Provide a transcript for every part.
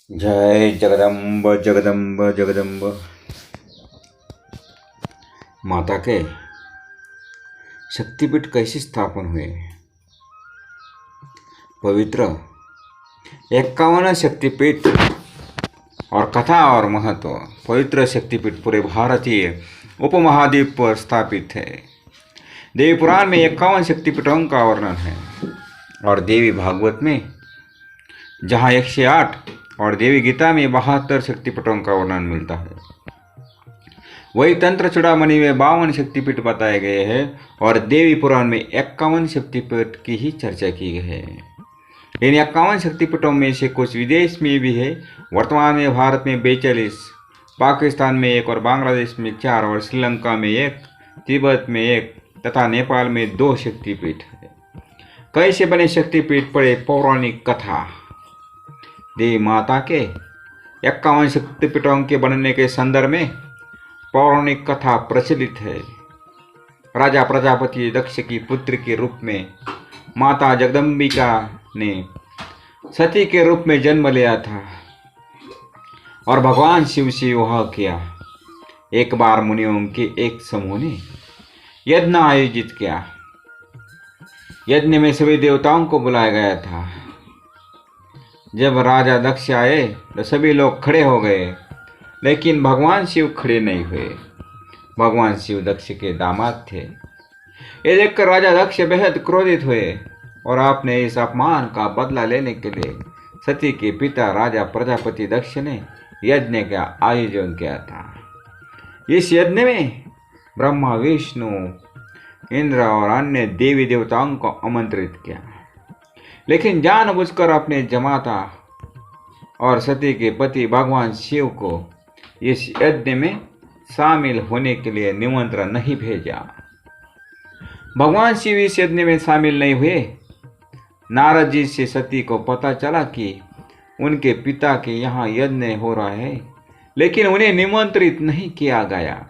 जय जगदम्ब जगदम्ब जगदम्ब। माता के शक्तिपीठ कैसे स्थापन हुए? पवित्र 51 शक्तिपीठ और कथा और महत्व। पवित्र शक्तिपीठ पूरे भारतीय उपमहाद्वीप पर स्थापित है। देवी पुराण में 51 शक्तिपीठों का वर्णन है और देवी भागवत में जहाँ 108 और देवी गीता में 72 शक्तिपीठों का वर्णन मिलता है। वही तंत्र चूड़ामणि में 52 शक्तिपीठ बताए गए हैं और देवी पुराण में 51 शक्तिपीठ की ही चर्चा की गई है। इन 51 शक्तिपीठों में से कुछ विदेश में भी है। वर्तमान में भारत में 42, पाकिस्तान में 1 और बांग्लादेश में 4 और श्रीलंका में 1, तिब्बत में 1 तथा नेपाल में 2 शक्तिपीठ है। कैसे बने शक्तिपीठ? पढ़े पौराणिक कथा। देवी माता के 51 शक्तिपीठों के बनने के संदर्भ में पौराणिक कथा प्रचलित है। राजा प्रजापति दक्ष की पुत्र के रूप में माता जगदम्बिका ने सती के रूप में जन्म लिया था और भगवान शिव से विवाह किया। एक बार मुनियों के एक समूह ने यज्ञ आयोजित किया। यज्ञ में सभी देवताओं को बुलाया गया था। जब राजा दक्ष आए तो सभी लोग खड़े हो गए, लेकिन भगवान शिव खड़े नहीं हुए। भगवान शिव दक्ष के दामाद थे। ये देखकर राजा दक्ष बेहद क्रोधित हुए और आपने इस अपमान का बदला लेने के लिए सती के पिता राजा प्रजापति दक्ष ने यज्ञ का आयोजन किया था। इस यज्ञ में ब्रह्मा, विष्णु, इंद्र और अन्य देवी देवताओं को आमंत्रित किया, लेकिन जानबूझकर अपने जमाता और सती के पति भगवान शिव को इस यज्ञ में शामिल होने के लिए निमंत्रण नहीं भेजा। भगवान शिव इस यज्ञ में शामिल नहीं हुए। नारद जी से सती को पता चला कि उनके पिता के यहाँ यज्ञ हो रहा है, लेकिन उन्हें निमंत्रित नहीं किया गया।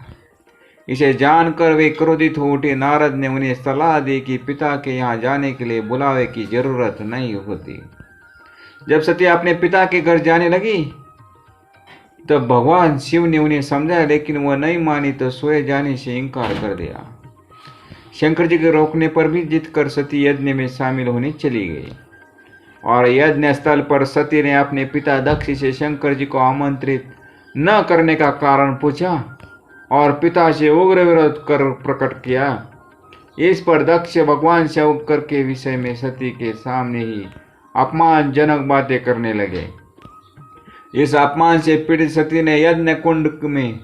इसे जानकर वे क्रोधित हो उठे। नारद ने उन्हें सलाह दी कि पिता के यहाँ जाने के लिए बुलावे की जरूरत नहीं होती। जब सती अपने पिता के घर जाने लगी तब भगवान शिव ने उन्हें समझाया, लेकिन वह नहीं मानी तो सोए जाने से इनकार कर दिया। शंकर जी के रोकने पर भी जिद कर सती यज्ञ में शामिल होने चली गई और यज्ञ स्थल पर सती ने अपने पिता दक्ष से शंकर जी को आमंत्रित न करने का कारण पूछा और पिता से उग्र विरोध कर प्रकट किया। इस पर दक्ष भगवान शंकर के विषय में सती के सामने ही अपमानजनक बातें करने लगे। इस अपमान से पीड़ित सती ने यज्ञ कुंड में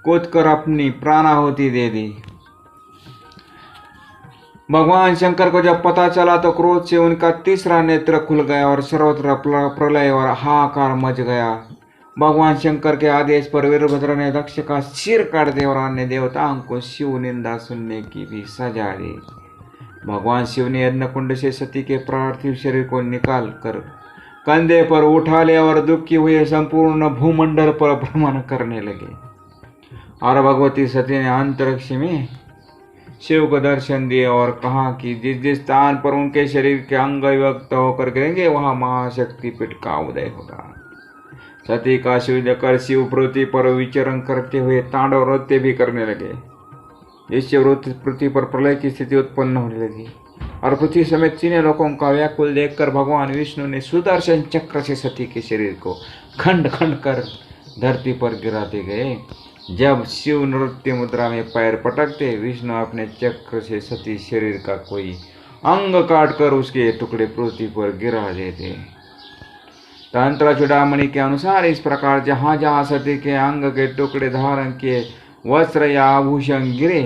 कूदकर अपनी प्राणाहुति दे दी। भगवान शंकर को जब पता चला तो क्रोध से उनका तीसरा नेत्र खुल गया और सर्वत्र प्रलय और हाहाकार मच गया। भगवान शंकर के आदेश पर वीरभद्र ने दक्ष का सिर काट दिया और अन्य देवताओं को शिव निंदा सुनने की भी सजा दी। भगवान शिव ने यज्ञ कुंड से सती के पार्थिव शरीर को निकाल कर कंधे पर उठा लिया और दुखी हुए संपूर्ण भूमंडल पर भ्रमण करने लगे। और भगवती सती ने अंतरिक्ष में शिव को दर्शन दिए और कहा कि जिस जिस स्थान पर उनके शरीर के अंग विभक्त होकर गिरेंगे वहां महाशक्तिपीठ का उदय होगा। सती का शिव कर शिव पृथ्वी पर विचरण करते हुए तांडव नृत्य भी करने लगे, जिससे पृथ्वी पर प्रलय की स्थिति उत्पन्न होने लगी और पृथ्वी समेत तीनों लोकों का व्याकुल देखकर भगवान विष्णु ने सुदर्शन चक्र से सती के शरीर को खंड खंड कर धरती पर गिराते गए। जब शिव नृत्य मुद्रा में पैर पटकते, विष्णु अपने चक्र से सती शरीर का कोई अंग काट कर उसके टुकड़े पृथ्वी पर गिरा देते। तंत्र चूड़ामणि के अनुसार इस प्रकार जहाँ जहाँ सती के अंग के टुकड़े धारण किए वस्त्र या आभूषण गिरे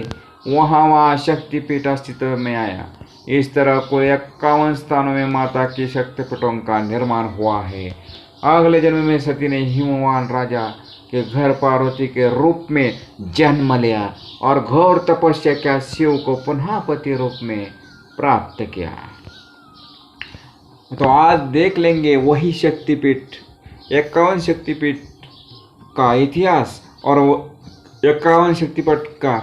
वहाँ वहाँ शक्तिपीठ अस्तित्व में आया। इस तरह कुल 51 स्थानों में माता के शक्तिपीठों का निर्माण हुआ है। अगले जन्म में सती ने हिमवान राजा के घर पार्वती के रूप में जन्म लिया और घोर तपस्या किया, शिव को पुनः पति रूप में प्राप्त किया। तो आज देख लेंगे वही शक्तिपीठ 51 शक्तिपीठ का इतिहास और 51 शक्तिपीठ का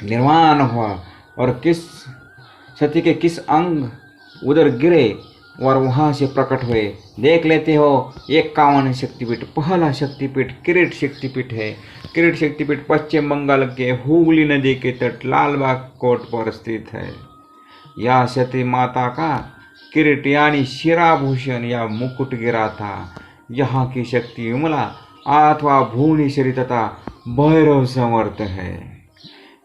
निर्माण हुआ और किस सती के किस अंग उधर गिरे और वहाँ से प्रकट हुए। देख लेते हो 51 शक्तिपीठ। पहला शक्तिपीठ किरीट शक्तिपीठ है। किरीट शक्तिपीठ पश्चिम बंगाल के हुगली नदी के तट लालबाग कोट पर स्थित है। यह सती माता का किरीट यानी शिराभूषण या मुकुट गिरा था। यहाँ की शक्ति विमला अथवा भुवनेश्वरी तथा भैरव समर्थ है।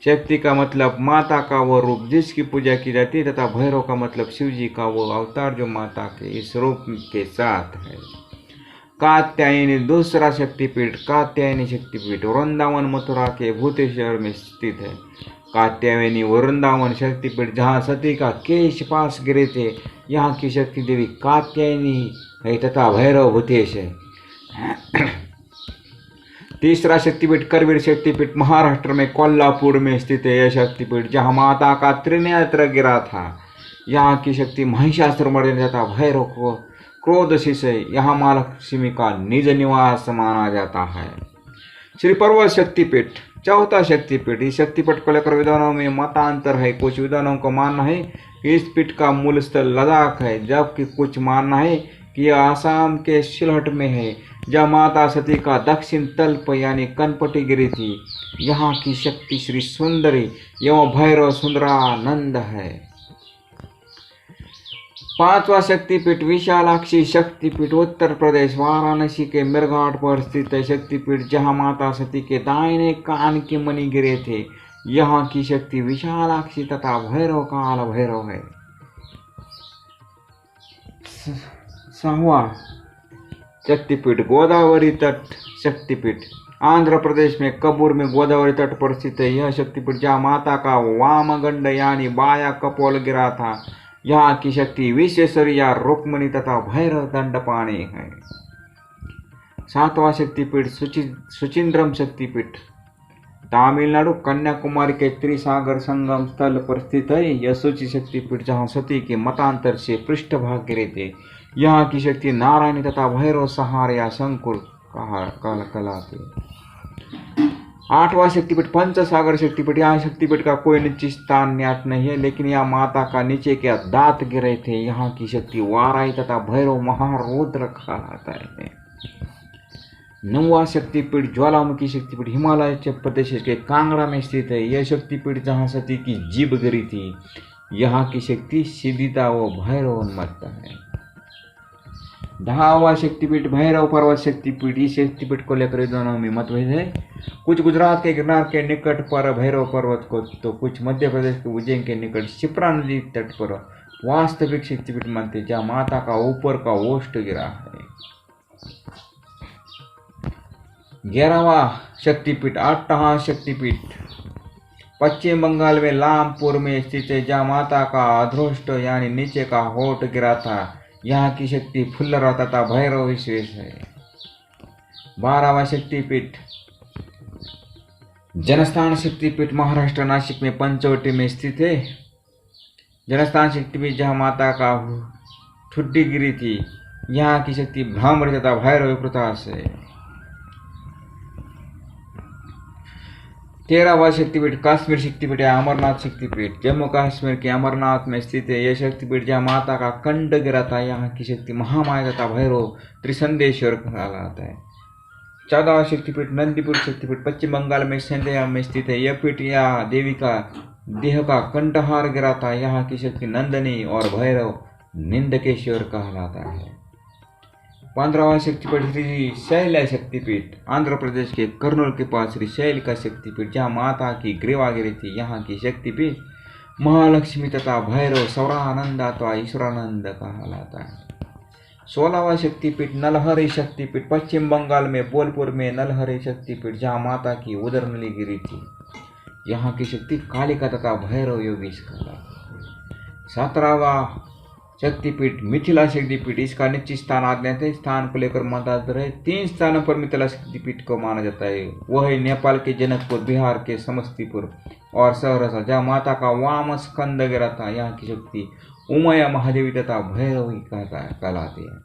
शक्ति का मतलब माता का वो रूप जिसकी पूजा की जाती है तथा भैरव का मतलब शिव जी का वो अवतार जो माता के इस रूप के साथ है। कात्यायनी दूसरा शक्तिपीठ कात्यायनी शक्तिपीठ वृंदावन मथुरा के भूतेश्वर में स्थित है। कात्यायनी वृंदावन शक्तिपीठ जहाँ सती का केश पास गिरे थे, यहाँ की शक्ति देवी कात्यायनी है तथा भैरव भूतेश है। तीसरा शक्तिपीठ करवीर शक्तिपीठ महाराष्ट्र में कोल्हापुर में स्थित है। यह शक्तिपीठ जहाँ माता का त्रिनेत्र गिरा था, यहाँ की शक्ति महिषासुरमर्दिनी तथा भैरव को क्रोधशिष है। यहाँ माँ लक्ष्मी का निज निवास माना जाता है। श्री पर्वत शक्तिपीठ चौथा शक्तिपीठ। इस शक्तिपीठ को लेकर विद्वानों में मतांतर है। कुछ विद्वानों को मानना है कि इस पीठ का मूल स्थल लद्दाख है, जबकि कुछ मानना है कि यह आसाम के सिलहट में है, जहाँ माता सती का दक्षिण तल्प यानी कनपटी गिरी थी। यहाँ की शक्ति श्री सुंदरी एवं भैरव सुंदरानंद है। पांचवा शक्तिपीठ विशालाक्षी शक्तिपीठ उत्तर प्रदेश वाराणसी के मेरघाट पर स्थित है। शक्तिपीठ जहाँ माता सती के दाहिने कान के मणि गिरे थे। यहाँ की शक्ति विशालाक्षी तथा भैरव काल भैरव है। सातवां शक्तिपीठ गोदावरी तट शक्तिपीठ आंध्र प्रदेश में कबूर में गोदावरी तट पर स्थित है। यह शक्तिपीठ जहाँ माता का वामगंड यानी बाया कपोल गिरा था। यहाँ की शक्ति विश्वेश्वरी या रुक्मणी तथा भैरव दंडपाणी है। सातवां शक्तिपीठ सुचिंद्रम शक्तिपीठ तमिलनाडु कन्याकुमारी के त्रिसागर संगम स्थल पर स्थित है। यह सूची शक्तिपीठ जहाँ सती के मतांतर से पृष्ठभाग गिरे थे। यहाँ की शक्ति नारायणी तथा भैरव सहार या शंकुर कहलाती है। आठवां शक्तिपीठ पंचसागर शक्तिपीठ। यहाँ शक्तिपीठ का कोई निश्चित स्थान ज्ञात नहीं है, लेकिन यहाँ माता का नीचे के दांत गिरे थे। यहाँ की शक्ति वाराई तथा भैरव महारुद्र कहलाता है। नौवां शक्तिपीठ ज्वालामुखी शक्तिपीठ हिमालय प्रदेश के कांगड़ा में स्थित है। यह शक्तिपीठ जहाँ सती की जीभ गिरी थी। यहाँ की शक्ति सिद्धिता व भैरव उन्मत्त है। 10वां शक्तिपीठ भैरव पर्वत शक्तिपीठ। इस शक्तिपीठ को लेकर दोनों में मतभेद है। कुछ गुजरात के गिरनार के निकट पर भैरव पर्वत को, तो कुछ मध्य प्रदेश के उज्जैन के निकट शिप्रा नदी तट पर वास्तविक शक्तिपीठ मानते, जहाँ माता का ऊपर का ओष्ठ गिरा है। 11वां शक्तिपीठ अट्टहास शक्तिपीठ पश्चिम बंगाल में लामपुर में स्थित है, जहाँ माता का अधरोष्ट यानी नीचे का होठ गिरा था। यहाँ की शक्ति फुल्लरा तथा भैरव विशेष है। 12वां शक्तिपीठ जनस्थान शक्तिपीठ महाराष्ट्र नासिक में पंचवटी में स्थित है। जनस्थान शक्तिपीठ जहाँ माता का ठुड्डी गिरी थी। यहाँ की शक्ति भ्रामरी तथा भैरव विकृतास है। 13वां शक्तिपीठ काश्मीर शक्तिपीठ या अमरनाथ शक्तिपीठ जम्मू कश्मीर के अमरनाथ में स्थित है। यह शक्तिपीठ जहाँ माता का कंड गिरा था। यहाँ की शक्ति महामाया तथा भैरव त्रिसंदेश्वर कहलाता है। 14वां शक्तिपीठ नंदीपुर शक्तिपीठ पश्चिम बंगाल में संध्या में स्थित है। यह पीठ या देवी का देह का कंठहार गिरा था। यहाँ की शक्ति नंदनी और भैरव निंदकेश्वर कहलाता है। 15वां शक्तिपीठ श्री शैल शक्तिपीठ आंध्र प्रदेश के कर्नूल के पास श्री शैल का शक्तिपीठ जहाँ माता की ग्रीवा गिरी थी। यहाँ की शक्तिपीठ महालक्ष्मी तथा भैरव सौरानंद अथवा ईश्वरानंद कहलाता है। 16वां शक्तिपीठ नलहरी शक्तिपीठ पश्चिम बंगाल में बोलपुर में नलहरी शक्तिपीठ जहाँ माता की उदर नली गिरी थी। यहाँ की शक्ति कालिका तथा भैरव योगीश कहलाता है। 17वां शक्तिपीठ मिथिला शक्तिपीठ। इसका निश्चित स्थान अज्ञात है। स्थान को लेकर मतांतर है। 3 स्थानों पर मिथिला शक्तिपीठ को माना जाता है। वह है नेपाल के जनकपुर, बिहार के समस्तीपुर और सहरसा जहाँ माता का वाम स्कंद गिरा था। यहाँ की शक्ति उमया महादेवी तथा भैरवी कहलाती है।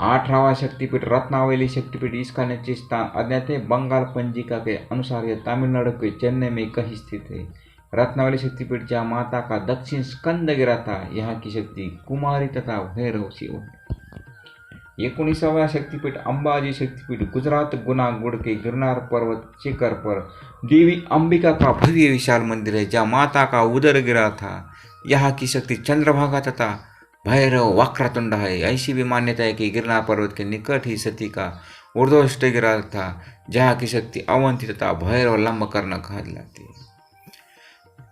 18वां शक्तिपीठ रत्नावली शक्तिपीठ। इसका निश्चित स्थान अज्ञात है। बंगाल पंजिका के अनुसार यह तमिलनाडु के चेन्नई में कहीं स्थित है। रत्नावली शक्तिपीठ जहाँ माता का दक्षिण स्कंद गिरा था, यहाँ की शक्ति कुमारी तथा भैरव शिव है। 19वां शक्तिपीठ अंबाजी शक्तिपीठ गुजरात गुना गुड़ के गिरनार पर्वत शिखर पर देवी अंबिका का भव्य विशाल मंदिर है, जहाँ माता का उदर गिरा था। यहाँ की शक्ति चंद्रभागा तथा भैरव वक्रतुंड है। ऐसी भी मान्यता है कि गिरनार पर्वत के निकट ही सती का ऊर्ध्वष्ट गिरा था, जहाँ की शक्ति अवंती तथा भैरव लंब कर्ण कहलाती है।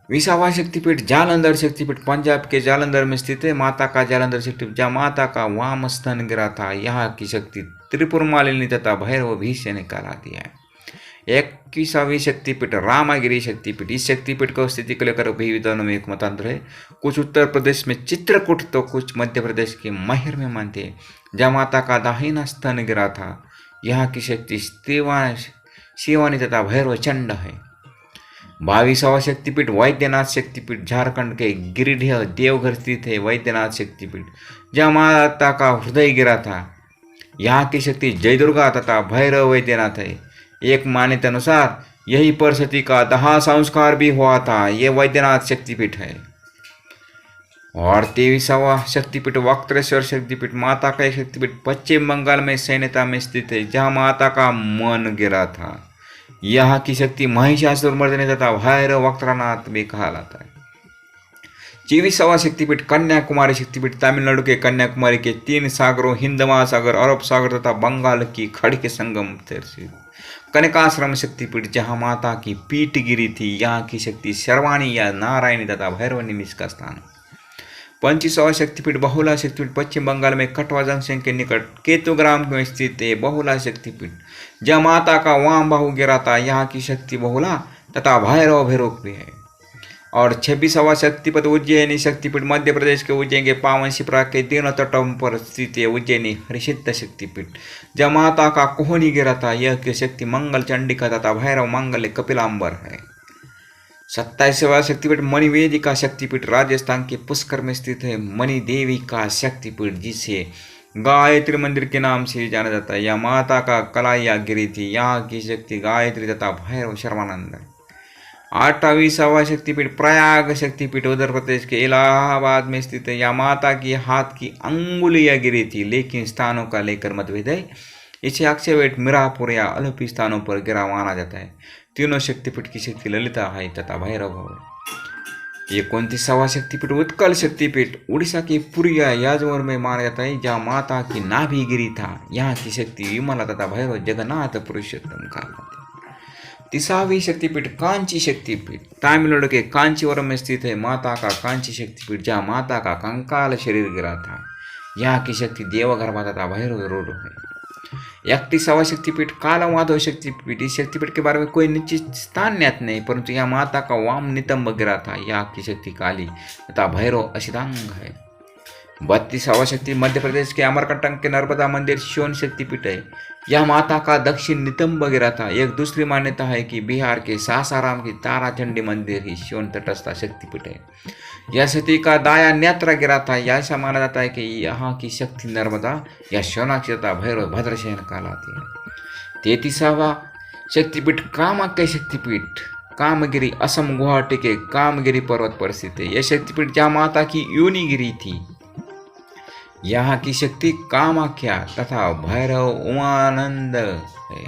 20वां शक्तिपीठ जालंधर शक्तिपीठ पंजाब के जालंधर में स्थित है। माता का जालंधर शक्तिपीठ जहाँ माता का वाम स्तन गिरा था, यहाँ की शक्ति त्रिपुर मालिनी तथा भैरव भीष्म कहलाती है। 21वां शक्तिपीठ रामागिरी शक्तिपीठ। इस शक्तिपीठ को स्थिति को लेकर भी विद्वानों में एक मतांतर है। कुछ उत्तर प्रदेश में चित्रकूट तो कुछ मध्य प्रदेश के मैहर में मानते हैं, जहाँ माता का दाहिना स्तन गिरा था। यहाँ की शक्ति शिवानी तथा भैरव चंड है। 22वां शक्तिपीठ वैद्यनाथ शक्तिपीठ झारखंड के गिरिडीह देवघर स्थित है। वैद्यनाथ शक्तिपीठ जहाँ माता का हृदय गिरा था, यहाँ की शक्ति जय दुर्गा तथा भैरव वैद्यनाथ है। एक मान्यता अनुसार यही पर सती का दाह संस्कार भी हुआ था। ये वैद्यनाथ शक्तिपीठ है। और 23वां शक्तिपीठ वक्रेश्वर शक्तिपीठ माता का एक शक्तिपीठ पश्चिम बंगाल में सैन्यता में स्थित है, जहाँ माता का मन गिरा था। यहाँ की शक्ति महिषासुरमर्दिनी तथा भैरव वक्त्रनाथ भी कहलाता है। 24वां शक्तिपीठ कन्याकुमारी शक्तिपीठ तमिलनाडु के कन्याकुमारी के 3 सागरों हिंद महासागर, अरब सागर तथा बंगाल की खाड़ी के संगम पर स्थित कनकाश्रम शक्तिपीठ जहाँ माता की पीठ गिरी थी। यहाँ की शक्ति शर्वाणी या नारायणी तथा भैरव निमिष का स्थान है। 25वां शक्तिपीठ बहुला शक्तिपीठ पश्चिम बंगाल में कटवा जंक्शन के निकट केतुग्राम में स्थित है। बहुला शक्तिपीठ जहाँ माता का वाम बाहु गिरा था, यहाँ की शक्ति बहुला तथा भैरव भैरव भी है। और 26वां शक्तिपीठ उज्जैनी शक्तिपीठ मध्य प्रदेश के उज्जैन के पावन शिप्रा के तीनों तटों पर स्थित है। उज्जैनी हरिसिद्ध शक्तिपीठ जहाँ माता का कोहनी गिरा था, यह की शक्ति मंगल चंडिका तथा भैरव मंगल कपिलांबर है। 27वां शक्तिपीठ मणिवेदिका शक्तिपीठ राजस्थान के पुष्कर में स्थित है। मणि देवी का शक्तिपीठ जिसे गायत्री मंदिर के नाम से जाना जाता है, यह माता का कलाइया गिरी थी। यहाँ की शक्ति गायत्री तथा भैरव शर्मानंद है। 28वां शक्तिपीठ प्रयाग शक्तिपीठ उत्तर प्रदेश के इलाहाबाद में स्थित है। यह माता की हाथ की अंगुलियां गिरी थी, लेकिन स्थानों का लेकर मतभेद है। इसे अक्षयवेट मीरापुर या अलपी स्थानों पर गिरा माना जाता है। तीनों शक्तिपीठ की शक्ति ललिता है तथा भैरव है। 29वां शक्तिपीठ उत्कल शक्तिपीठ उड़ीसा के पुरी या याजवर में माना जाता है, जहाँ माता की नाभि गिरी था। यहाँ की शक्ति विमला तथा भैरव जगन्नाथ पुरुषोत्तम कहलाते हैं। 30वां शक्तिपीठ कांची शक्तिपीठ तमिलनाडु के कांचीवरम में स्थित है। माता का कांची शक्तिपीठ जहाँ माता का कंकाल शरीर गिरा था। यहाँ की शक्ति देवगर्भा तथा भैरव रूढ़ है। 31वां शक्तिपीठ कालमाधव शक्तिपीठ। इस शक्तिपीठ के बारे में कोई निश्चित स्थान ज्ञात नहीं, परंतु यहाँ माता का वाम नितंब गिरा था। यहाँ की शक्ति काली तथा भैरव असितांग है। 32वां शक्ति मध्य प्रदेश के अमरकंटक के नर्मदा मंदिर शिवन शक्तिपीठ है। यह माता का दक्षिण नितंब गिरा था। एक दूसरी मान्यता है कि बिहार के सासाराम की तारा चंडी मंदिर ही शिवन तटस्थ शक्तिपीठ है। यह सती का दाया नेत्र गिरा था। ऐसा माना जाता है कि यहाँ की शक्ति नर्मदा या सोनाक्षी तथा भैरव भद्रसेन कहलाती है। 33वां शक्तिपीठ कामाख्या शक्तिपीठ कामगिरी असम गुवाहाटी के कामगिरी पर्वत पर स्थित है। यह शक्तिपीठ जहाँ माता की योनि गिरी थी। यहाँ की शक्ति कामाख्या तथा भैरव उमानंद है।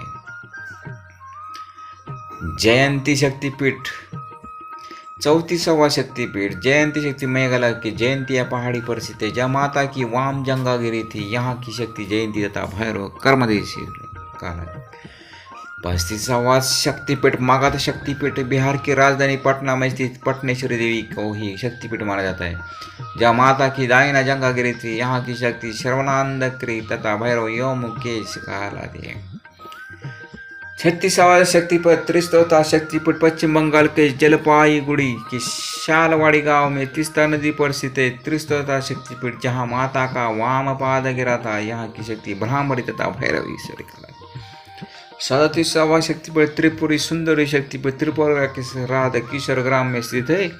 जयंती शक्तिपीठ 34वां शक्तिपीठ जयंती शक्ति मेघालय की जयंतिया पहाड़ी पर स्थित है, जहाँ माता की वाम जंगा गिरी थी। यहाँ की शक्ति जयंती तथा भैरव कर्मदेशी कहलाती। 35वां शक्तिपीठ मगध शक्तिपीठ बिहार की राजधानी पटना में स्थित पटनेश्वरी देवी को ही शक्तिपीठ माना जाता है, जहाँ माता की दाहिना जंगा गिरी थी। यहाँ की शक्ति सर्वनांदक्री तथा भैरव योमुकेश कहलाती है। 36वां शक्तिपीठ त्रिस्तोता शक्तिपीठ पश्चिम बंगाल के जलपाईगुड़ी के शालवाड़ी गांव में तीस्ता नदी पर स्थित है। त्रिस्तोता शक्तिपीठ जहाँ माता का वाम पाद गिरा था। यहाँ की शक्ति ब्राह्मणी तथा भैरव ईश्वरी कहलाती है। 37वां शक्तिपीठ त्रिपुरी सुंदरी शक्तिपीठ त्रिपुरा के राधा किशोर ग्राम में स्थित है।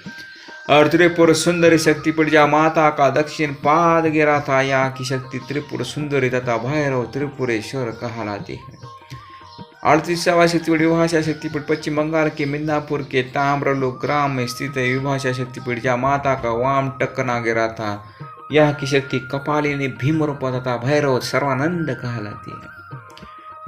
और त्रिपुर सुंदरी शक्तिपीठ जहाँ माता का दक्षिण पाद गिरा था। यहाँ की शक्ति त्रिपुर सुंदरी तथा भैरव त्रिपुरेश्वर कहलाती है। 38वां शक्तिपीठ विभाषा शक्तिपीठ पश्चिम बंगाल के मिदनापुर के ताम्रलोक ग्राम में स्थित है। विभाषा शक्तिपीठ जहाँ माता का वाम टक्कना गिरा था। यह की शक्ति कपालिनी भीम रूप तथा भैरव सर्वानंद कहलाती है।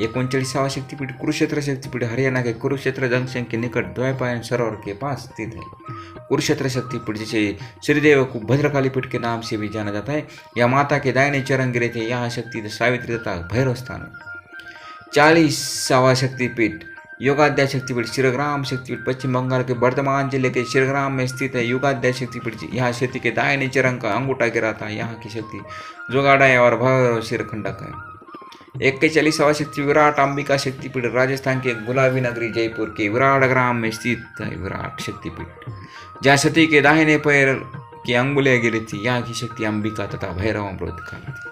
39वां शक्तिपीठ कुरुक्षेत्र शक्तिपीठ हरियाणा के कुरुक्षेत्र जंक्शन के निकट द्वैपायन सरोवर के पास स्थित है। कुरुक्षेत्र शक्तिपीठ जिसे श्रीदेव को भद्रकाली पीठ के नाम से भी जाना जाता है, यह माता के दाहिने चरण गिरे थे। यहाँ शक्ति सावित्री तथा भैरव स्थान है। 40वां शक्तिपीठ योगाध्याय शक्तिपीठ श्रीग्राम शक्तिपीठ पश्चिम बंगाल के वर्धमान जिले के श्रीग्राम में स्थित है। योगाध्याय शक्तिपीठ यहाँ शक्ति के दाहिने चरण का अंगूठा गिरा था। यहाँ की शक्ति जोगाड़ा और भैरव शिरखंडक है। 41वां शक्ति विराट अंबिका शक्तिपीठ राजस्थान के गुलाबी नगरी जयपुर के विराट ग्राम में स्थित है। विराट शक्तिपीठ जहाँ सती के दाहिने पैर की अंगुलियां गिरी थी। यहाँ की शक्ति अंबिका तथा भैरव अमृत थी।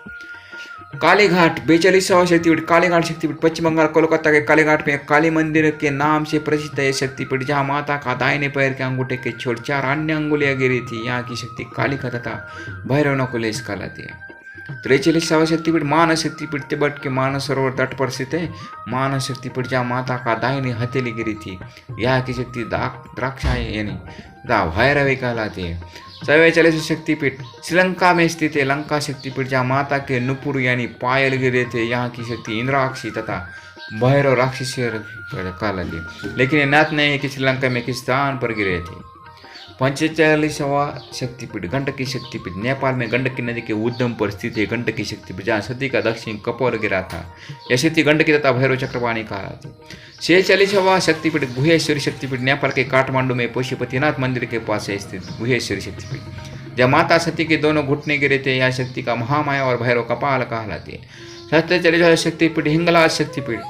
कालीघाट 42वां शक्तिपीठ कालीघाट शक्तिपीठ पश्चिम बंगाल कोलकाता के कालीघाट में काली मंदिर के नाम से प्रसिद्ध है शक्तिपीठ जहाँ माता का दाहिने पैर के अंगूठे के छोड़ 4 अन्य अंगुलियां गिरी थी। यहाँ की शक्ति कालिका तथा भैरव नकुलेश कहलाती है। 43वां शक्तिपीठ मानस शक्तिपीठ तिब्बत के मानस सरोवर तट पर स्थित है। मानस शक्तिपीठ जहाँ माता का दाहिनी हथेली गिरी थी। यहाँ की शक्ति द्राक्षा यानी भैरवी कहलाती है। 44वां शक्तिपीठ श्रीलंका में स्थित है। लंका शक्तिपीठ जहाँ माता के नुपुर यानी पायल गिरे थे। यहाँ की शक्ति इंद्राक्षी तथा भैरव राक्षसी कहलाती है, लेकिन ये ज्ञात नहीं है कि श्रीलंका में किस स्थान पर गिरे थे। 45वां शक्तिपीठ गंडकी शक्तिपीठ नेपाल में गंडकी नदी के उद्गम पर स्थित है। गंडकी शक्तिपीठ जहाँ सती का दक्षिण कपोल गिरा था। यह शक्ति गंडकी तथा भैरव चक्रवाणी कहलाती है। 46वां शक्तिपीठ गुहेश्वरी शक्तिपीठ नेपाल के काठमांडू में पशुपतिनाथ मंदिर के पास है स्थित गुहेश्वरी शक्तिपीठ जहाँ माता सती के दोनों घुटने गिरे थे। यह शक्ति का महामाया और भैरव कपाल कहलाती है। 47वां शक्तिपीठ हिंगलाज शक्तिपीठ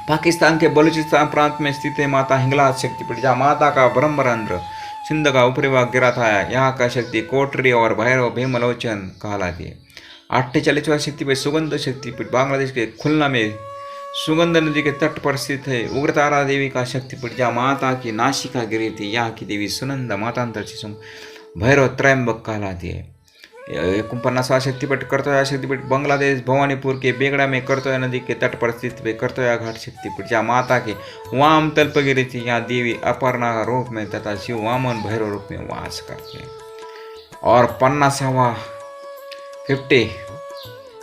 पाकिस्तान के बलूचिस्तान प्रांत में स्थित है। माता हिंगलाज शक्तिपीठ जहाँ माता का ब्रह्मरंध्र सिंध का ऊपरी भाग गिरा था। यहाँ का शक्ति कोटरी और भैरव भीमलोचन कहलाती है। 48वां शक्तिपीठ सुगंध शक्तिपीठ बांग्लादेश के खुलना में सुगंध नदी के तट पर स्थित है। उग्रतारा देवी का शक्तिपीठ जहाँ माता की नासिका गिरी थी। यहाँ की देवी सुनंदा मातांतर से भैरव त्रयंबक कहलाती है। 49वां शक्तिपीठ करतोया शक्तिपीठ बांग्लादेश भवानीपुर के बेगड़ा में करतोया नदी के तट पर स्थित है। करतोया घाट शक्तिपीठ जहाँ माता के वाम तल पर गिरी थी। यहाँ देवी अपर्णा रूप में तथा शिव वामन भैरव रूप में वास करते हैं। और 50वां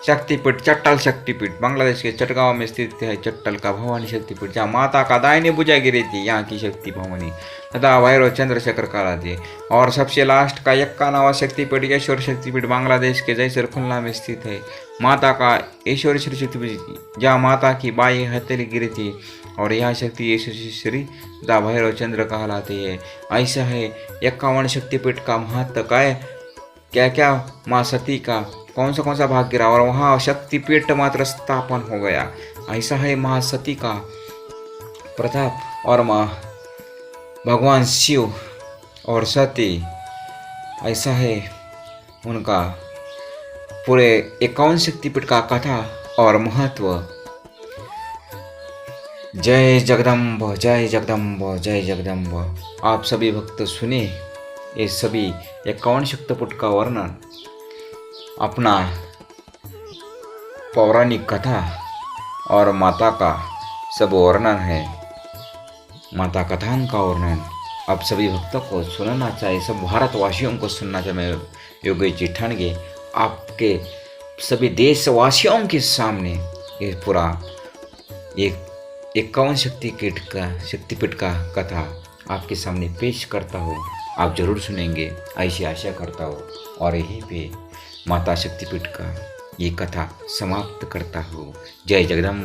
शक्तिपीठ चट्टल शक्तिपीठ बांग्लादेश के चटगांव में स्थित है। चट्टल का भवानी शक्तिपीठ जहाँ माता का दाहिनी भुजा गिरी थी। यहाँ की शक्ति भवानी तथा भैरव चंद्रशेखर कहलाती है। और सबसे लास्ट का 51वां शक्तिपीठ ईश्वर शक्तिपीठ बांग्लादेश के जयसर खुलना में स्थित है। माता का ईश्वरेश्वरी शक्तिपीठ जहाँ माता की बाई हथेली गिरी थी। और यह शक्ति ईश्वरेश्वरी तथा भैरव चंद्र कहलाती है। ऐसा है 51 शक्तिपीठ का महत्व क्या क्या माँ सती का कौन सा भाग गिरा और वहाँ शक्तिपीठ मात्र स्थापन हो गया। ऐसा है महासती का प्रताप और माँ भगवान शिव और सती, ऐसा है उनका पूरे 51 शक्तिपीठ का कथा और महत्व। जय जगदम्ब जय जगदम्ब जय जगदम्ब। आप सभी भक्त सुने ये सभी 51 शक्तिपीठ का वर्णन, अपना पौराणिक कथा और माता का सब वर्णन है। माता कथान का वर्णन आप सभी भक्तों को सुनना चाहिए, सब भारतवासियों को सुनना चाहिए। मैं योगेश जी ठाणगे आपके सभी देशवासियों के सामने ये पूरा एक 51 शक्तिपीठ का कथा आपके सामने पेश करता हूँ। आप जरूर सुनेंगे ऐसी आशा करता हूँ। और यहीं पे माता शक्तिपीठ का ये कथा समाप्त करता हूँ। जय जगदम्ब।